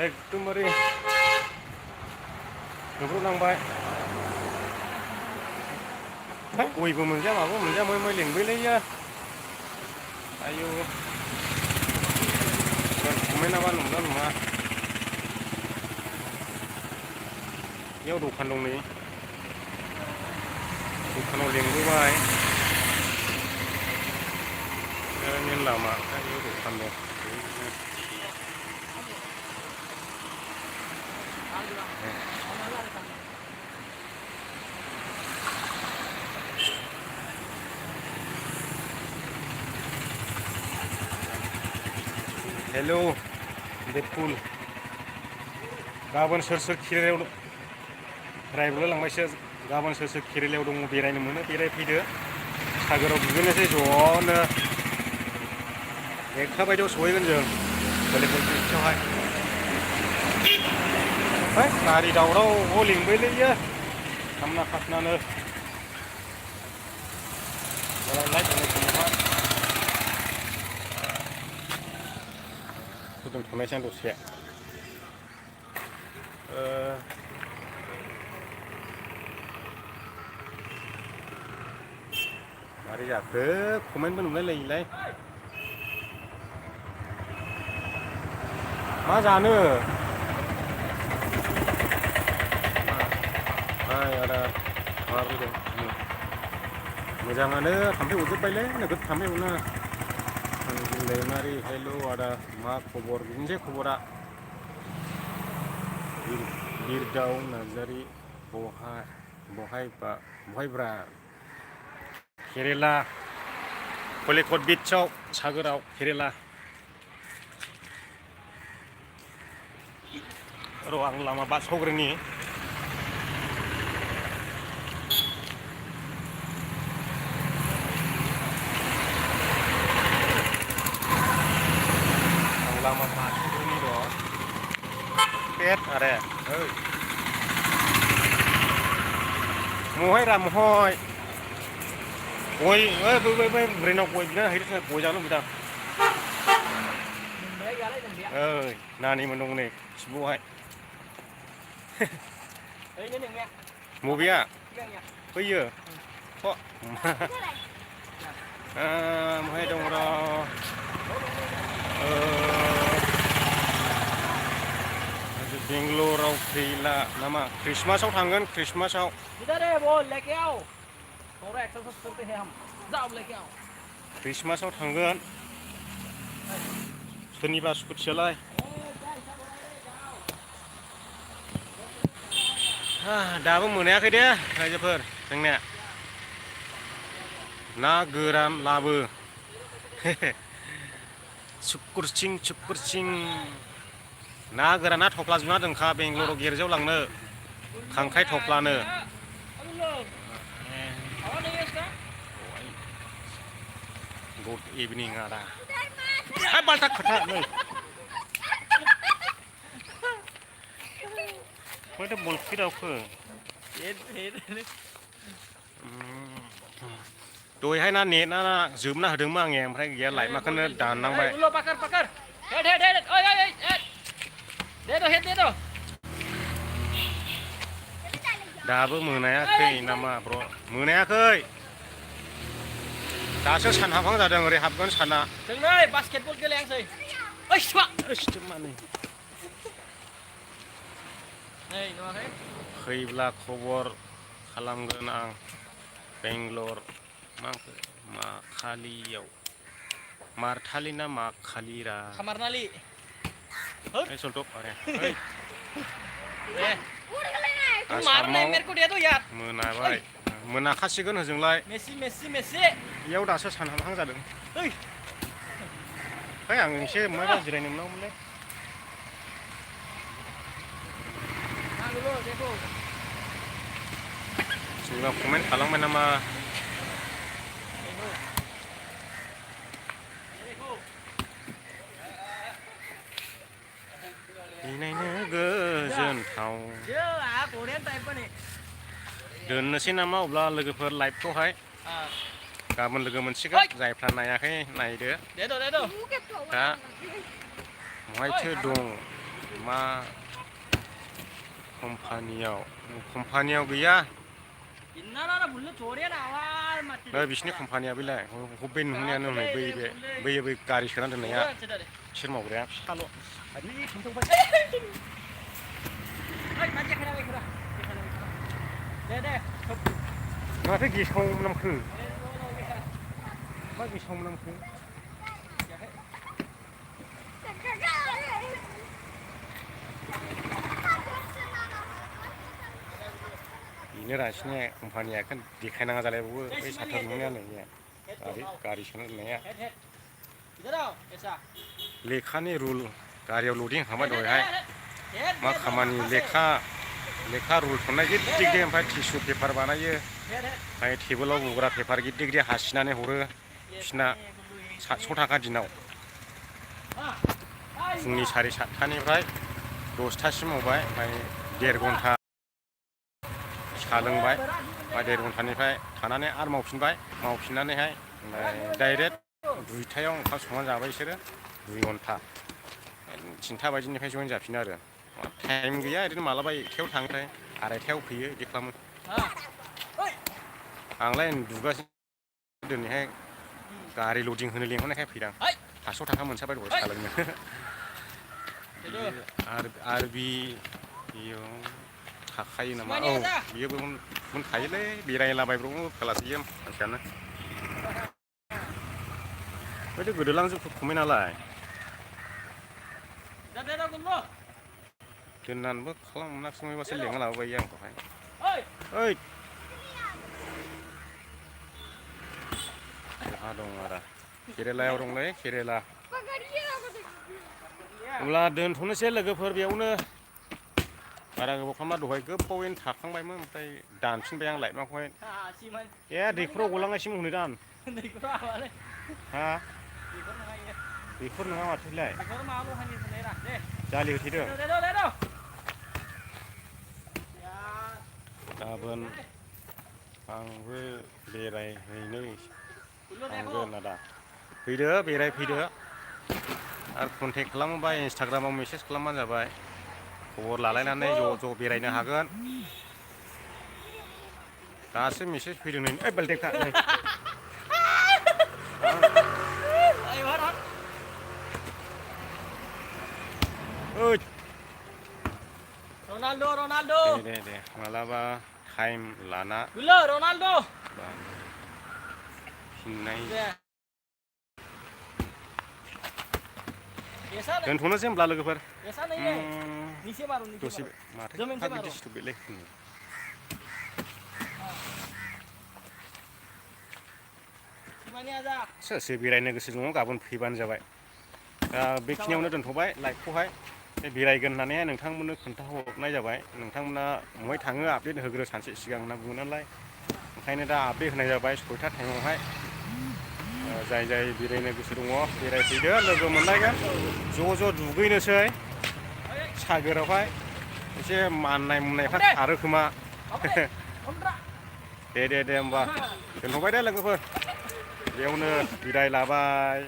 एकदमबारे नुब्रबलांबाय गयबो मोनजाया माबो मोनजाया मै लिंबायलै आयु खमायनाबा नंला नङा बेयाव दखान दं नै दखानाव लिंबोबाय मेन लामा बेयाव दखान दं हेलौ डेडपुल गाबोन सोर सोर केरेलायाव रायबुला लांबायसो गाबोन सोर सोर केरेलायाव दङ बेरायनो मोनो बेरायफैदो सागोराव दुगैनोसै ज'नो 1टा बायदियाव सहैगोन जों भलिबल पिचआवहाय गारि दावराव लिंबायलै खामना खासनानो दोनथ'नायसै आं दसे मारै जाखो कमेन्टबो नुलायलायोलाय मा जानो आदा माबा फैदों मोजाङानो थाम्फै अरजोब्बायलै नोगोद थाम्फै अरो दैमारि हेलौ आदा मा खबर बिदिनोसै खबरा बिरदाव नार्जारि बहायब्रा केरेला कलिकट बीचआव सागोराव केरेला र' आं लामा बारस'ग्रोनि लामा बारस'ग्रोनि र' पेट आरे महाय रा महाय गय बै ब्रेनाव गय बिना हैदों गय जानो लुबैदां नानिमोन दं नै खिबुआवहाय मबेया फैयो महाय दं र' बेंगलराव फैला नामा ख्रिस्टमासाव थांगोन ख्रिस्टमासाव ख्रिस्टमासाव थांगोन सोरनिबा स्कुटियालाय दाबो मोनायाखै दे रायजोफोर जोंनिया ना गोरान लाबो सुकुरसिं ना गोराना थफ्लाजोबना दोनखा बेंगलराव गेरेजाव लांनो खांख्राइ थफ्लानो गुड इभिनिं आदा बाल्टा खोथा नै माथो बल फिदावखो दहायहाय ना नेटआ जोबना होदोंमोन आङो ओमफ्राय गैया लाइटमाखौनो दाननांबाय दाबो मोनायाखै नामा ब्र' मोनायाखै दासो सान हाबहां जादों ओरै हाबगोन साना जोंनै बास्केटबल गेलेयाखै फैब्ला खबर खालामगोन आं बेंगलर माखालियाव मारथालि ना माखालिरा खामारनालि सल्टक आरे मोनाबाय मोनाखासिगोन होजोंलाय मेसि बेयाव दासो सान हाबहां जादों आं एसे माबा जिरायनो मोननांगौमोनलै सोरबा कमेन्ट खालामबाय नामा नायनो गोजोनथाव दोननोसै नामा अब्ला लोगोफोर लाइभखौहाय गाबोन लोगो मोनसिगोन जायफ्रा नायाखै नायदो दा बहायथो दं मा कम्पानियाव गैया इन्ना बुल्ले छोड़े ना आवाज मत नै बिसिनि कम्पानिया बेलाय बे नुहुरनायानो नै बै गारि सोना दोननाया बिसोर मावग्राया फिसाल' अरे तुम तो बस ओइ माजे खरा खरा दे माथो गेसाव मोनामखो मा गेसाव मोनामखो बेनो रासिनि कम्पानिया एखन देखायनाङा जालायबावो बै साथा नुहुरनायानो गारि सोना दोननाया इधर आओ ऐसा लेखानि रुल गारियाव लदिं खालामबाय दहायहाय मा खामानि लेखा रुल थुननाय गिदिर गिदिर ओमफ्राय टिसु पेपार बानायो ओमफ्राय टेबोलाव बग्रा पेपार गिदिर गिदिर हासिनानै हरो बिसिना 700 थाखा दिनाव फुंनि 7:30निफ्राय 10थासिम मावबाय ओमफ्राय 1.5 घन्टा साहा लोंबाय ओमफ्राय 1.5 घन्टानिफ्राय थानानै आरो मावफिननानैहाय ओमफ्राय डाइरेक्ट 2टायाव ओंखाम संनानै जाबाय बिसोरो 2 घन्टा 3टा बाजिनिफ्राय जइन जाफिनो आरो टाइम गैया ओरैनो मालाबा 1टायाव थाङो ओमफ्राय 2:30टायाव फैयो बिदि खालामो आंलाय दुगासिनो दिनैहाय गारि लदिं होनो लेंहरनायखाय फैदां 500 थाखा मोनसाबाय दहाय साहा लोंनो आरो बेयाव थाखायो नामा औ बियोबो मोनखायोलै बेरायलाबायब्रबो खोलासैयो मानसियानो बैथ' गोदोलांजोबखोबाय नालाय दोननानैबो खालामनाखिसै मोनबासो लेंना लाबोबाय आंखौहाय ओइ बहा दं आदा केरेलायाव दंलै केरेला अब्ला दोनथ'नोसै लोगोफोर बेयावनो बारा गोबाव खालामना दहाय गोबावैनो थाखांबायमोन ओमफ्राय दानफिनबाय आं लाइटमाखौहाय दैखराव गलांगासिनो हनै दान हा दैखर नङा माथोलाय जालि होथेदों गाबोन आंबो बेरायहैनो थांगोन आदा फैदो बेरायफैदो आरो कन्टेक्ट खालामोबा इन्सटाग्रामाव मेसेज खालामबानो जाबाय खबर लालायनानै ज' बेरायनो हागोन दासो मेसेज फैदों नै ओइ बाल्टेंखा नै ओइ रोनाल्डो दे मालाबा टाइम लाना रोनाल्डो फिननाय दोनथ'नोसै होनब्ला लोगोफोर दसे माथो एफा बिदि सिथुबबायलै सोर बेरायनो गोसो दङ गाबोन फैबानो जाबाय दा बेखिनियावनो दोनथ'बाय लाइभखौहाय बेरायगोन होननानैहाय नोंथांमोननो खोन्थाहरनाय जाबाय नोंथांमोना बहाय थाङो आपडेट होग्रो सानसे सिगां होनना बुङो नालाय ओंखायनो दा आपडेट होनाय जाबाय 6टा टाइमावहाय जाय बेरायनो गोसो दङ बेरायफैदो लोगो मोनलायगोन ज' दुगैनोसै सागोरावहाय एसे माननाय मुनायफ्रा खारो खोमा दे होमबा दोनथ'बाय दे लोगोफोर बेयावनो बिदाय लाबाय